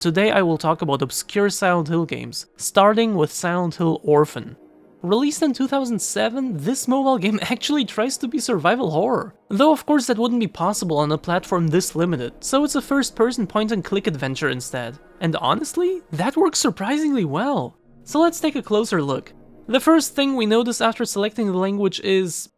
Today I will talk about obscure Silent Hill games, starting with Silent Hill Orphan. Released in 2007, this mobile game actually tries to be survival horror, though of course that wouldn't be possible on a platform this limited, so it's a first-person point-and-click adventure instead. And honestly, that works surprisingly well. So let's take a closer look. The first thing we notice after selecting the language is...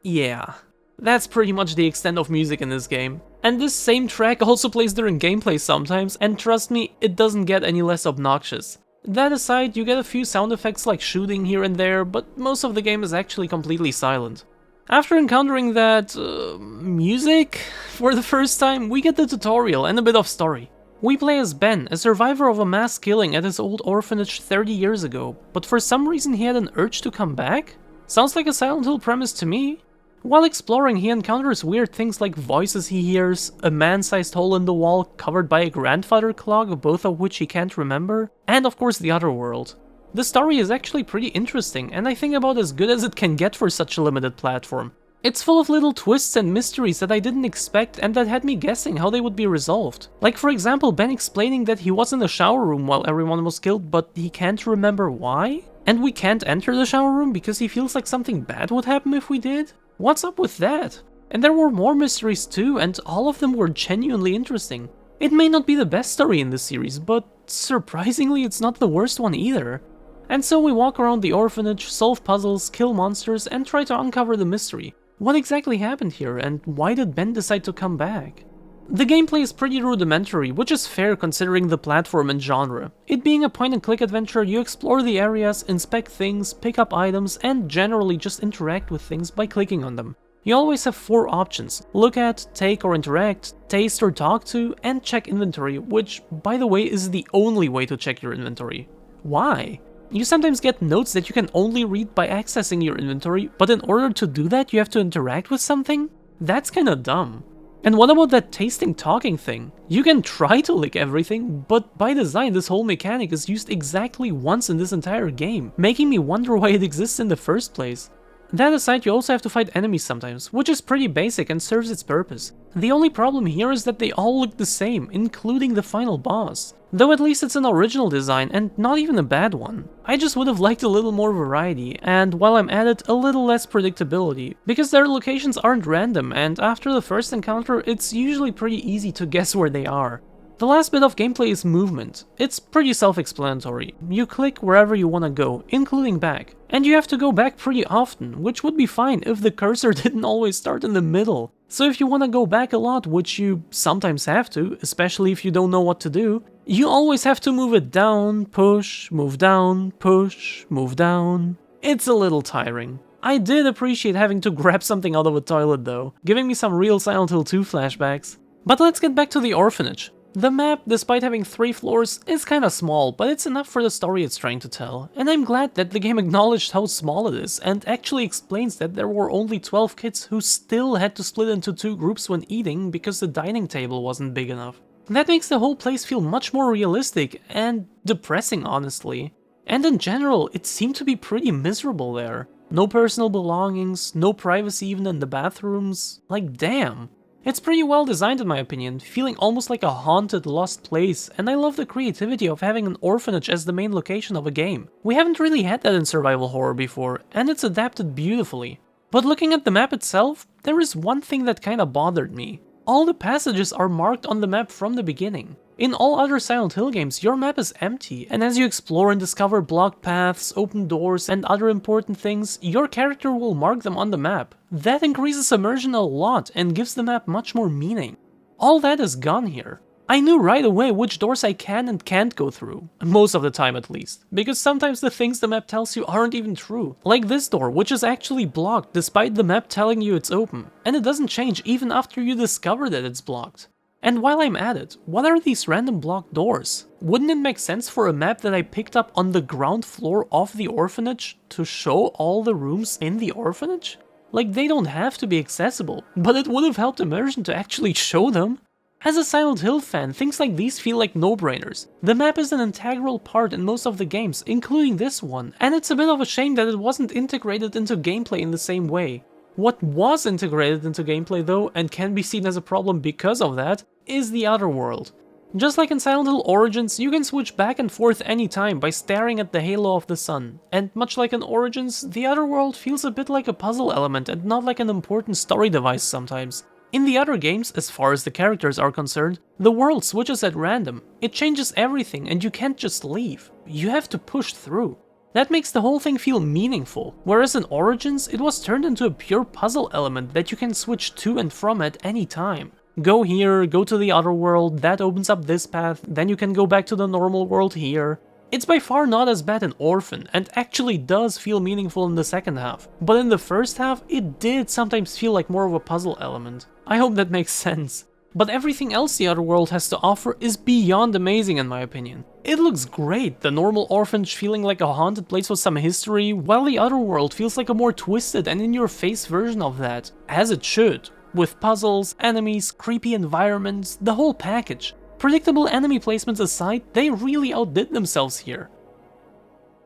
yeah, that's pretty much the extent of music in this game. And this same track also plays during gameplay sometimes, and trust me, it doesn't get any less obnoxious. That aside, you get a few sound effects like shooting here and there, but most of the game is actually completely silent. After encountering that... music? For the first time, we get the tutorial and a bit of story. We play as Ben, a survivor of a mass killing at his old orphanage 30 years ago, but for some reason he had an urge to come back? Sounds like a Silent Hill premise to me. While exploring, he encounters weird things like voices he hears, a man-sized hole in the wall covered by a grandfather clock, both of which he can't remember, and of course the other world. The story is actually pretty interesting, and I think about as good as it can get for such a limited platform. It's full of little twists and mysteries that I didn't expect and that had me guessing how they would be resolved. Like for example, Ben explaining that he was in the shower room while everyone was killed, but he can't remember why? And we can't enter the shower room because he feels like something bad would happen if we did? What's up with that? And there were more mysteries too, and all of them were genuinely interesting. It may not be the best story in this series, but surprisingly it's not the worst one either. And so we walk around the orphanage, solve puzzles, kill monsters, and try to uncover the mystery. What exactly happened here, and why did Ben decide to come back? The gameplay is pretty rudimentary, which is fair considering the platform and genre. It being a point-and-click adventure, you explore the areas, inspect things, pick up items, and generally just interact with things by clicking on them. You always have 4 options: look at, take or interact, taste or talk to, and check inventory, which, by the way, is the only way to check your inventory. Why? You sometimes get notes that you can only read by accessing your inventory, but in order to do that you have to interact with something? That's kinda dumb. And what about that tasting talking thing? You can try to lick everything, but by design this whole mechanic is used exactly once in this entire game, making me wonder why it exists in the first place. That aside, you also have to fight enemies sometimes, which is pretty basic and serves its purpose. The only problem here is that they all look the same, including the final boss. Though at least it's an original design, and not even a bad one. I just would have liked a little more variety, and while I'm at it, a little less predictability, because their locations aren't random, and after the first encounter, it's usually pretty easy to guess where they are. The last bit of gameplay is movement. It's pretty self-explanatory. You click wherever you want to go, including back. And you have to go back pretty often, which would be fine if the cursor didn't always start in the middle. So if you want to go back a lot, which you sometimes have to, especially if you don't know what to do, you always have to move it down, push, move down, push, move down. It's a little tiring. I did appreciate having to grab something out of a toilet though, giving me some real Silent Hill 2 flashbacks. But let's get back to the orphanage. The map, despite having 3 floors, is kinda small, but it's enough for the story it's trying to tell, and I'm glad that the game acknowledged how small it is, and actually explains that there were only 12 kids who still had to split into 2 groups when eating because the dining table wasn't big enough. That makes the whole place feel much more realistic, and depressing honestly. And in general, it seemed to be pretty miserable there. No personal belongings, no privacy even in the bathrooms, like damn. It's pretty well designed in my opinion, feeling almost like a haunted, lost place, and I love the creativity of having an orphanage as the main location of a game. We haven't really had that in survival horror before, and it's adapted beautifully. But looking at the map itself, there is one thing that kinda bothered me. All the passages are marked on the map from the beginning. In all other Silent Hill games, your map is empty, and as you explore and discover blocked paths, open doors, and other important things, your character will mark them on the map. That increases immersion a lot and gives the map much more meaning. All that is gone here. I knew right away which doors I can and can't go through, most of the time at least, because sometimes the things the map tells you aren't even true. Like this door, which is actually blocked despite the map telling you it's open, and it doesn't change even after you discover that it's blocked. And while I'm at it, what are these random blocked doors? Wouldn't it make sense for a map that I picked up on the ground floor of the orphanage to show all the rooms in the orphanage? Like, they don't have to be accessible, but it would have helped immersion to actually show them. As a Silent Hill fan, things like these feel like no-brainers. The map is an integral part in most of the games, including this one, and it's a bit of a shame that it wasn't integrated into gameplay in the same way. What was integrated into gameplay though, and can be seen as a problem because of that, is the Outer World. Just like in Silent Hill Origins, you can switch back and forth anytime by staring at the halo of the sun, and much like in Origins, the Outer World feels a bit like a puzzle element and not like an important story device sometimes. In the other games, as far as the characters are concerned, the world switches at random. It changes everything and you can't just leave. You have to push through. That makes the whole thing feel meaningful, whereas in Origins, it was turned into a pure puzzle element that you can switch to and from at any time. Go here, go to the other world, that opens up this path, then you can go back to the normal world here. It's by far not as bad in Orphan, and actually does feel meaningful in the second half, but in the first half, it did sometimes feel like more of a puzzle element. I hope that makes sense. But everything else the Outer World has to offer is beyond amazing in my opinion. It looks great, the normal orphanage feeling like a haunted place with some history, while the Outer World feels like a more twisted and in-your-face version of that, as it should. With puzzles, enemies, creepy environments, the whole package. Predictable enemy placements aside, they really outdid themselves here.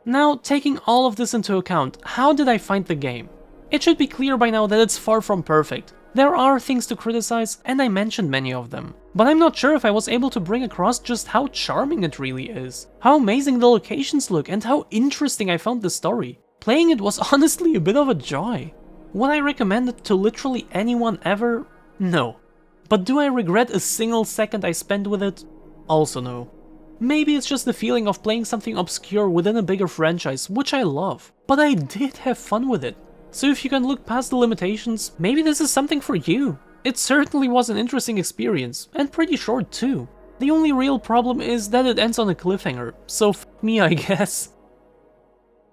Now, taking all of this into account, how did I find the game? It should be clear by now that it's far from perfect. There are things to criticize, and I mentioned many of them. But I'm not sure if I was able to bring across just how charming it really is, how amazing the locations look, and how interesting I found the story. Playing it was honestly a bit of a joy. Would I recommend it to literally anyone ever? No. But do I regret a single second I spent with it? Also no. Maybe it's just the feeling of playing something obscure within a bigger franchise, which I love. But I did have fun with it. So if you can look past the limitations, maybe this is something for you. It certainly was an interesting experience, and pretty short too. The only real problem is that it ends on a cliffhanger, so f me I guess.